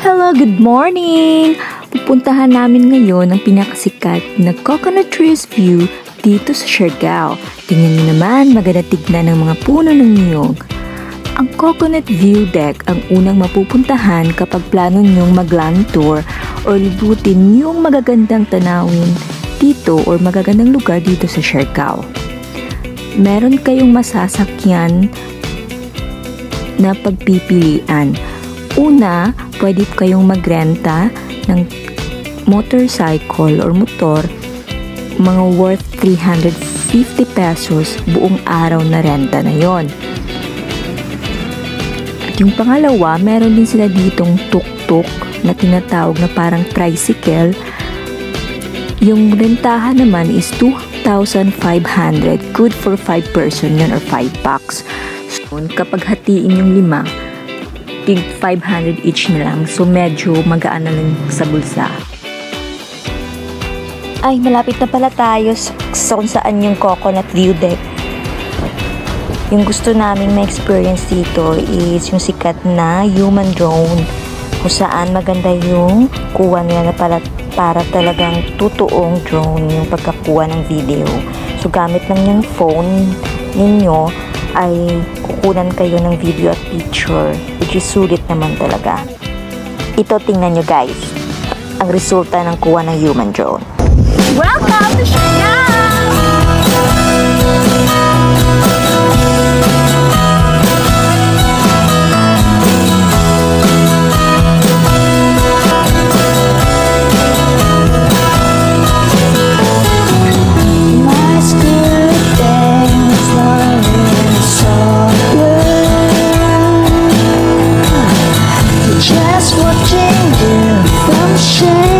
Hello, good morning! Pupuntahan namin ngayon ang pinakasikat na coconut trees view dito sa Siargao. Tingnan niyo naman, maganda tignan ng mga puno ng niyog. Ang coconut view deck ang unang mapupuntahan kapag plano niyong mag-land tour o libutin yung magagandang tanawin dito o magagandang lugar dito sa Siargao. Meron kayong masasakyan na pagpipilian. Una, pwede kayong magrenta ng motorcycle or motor, mga worth 350 pesos buong araw na renta na yon. At yung pangalawa, meron din sila ditong tuk-tuk na tinatawag na parang tricycle. Yung rentahan naman is 2,500, good for 5 person yun or 5 packs. So, kapag hatiin yung 5, tig 500 each na lang. So, medyo magaan na lang sa bulsa. Ay, malapit na pala tayo sa kung saan yung coconut view deck. Yung gusto naming ma-experience dito is yung sikat na human drone. Kung saan maganda yung kuha nila na para talagang totoong drone yung pagkakuha ng video. So, gamit lang yung phone ninyo ay kukunan kayo ng video at picture, which is sulit naman talaga. Ito, tingnan nyo guys, ang resulta ng kuha ng human drone. Welcome to Siargao! Just watching you from shame.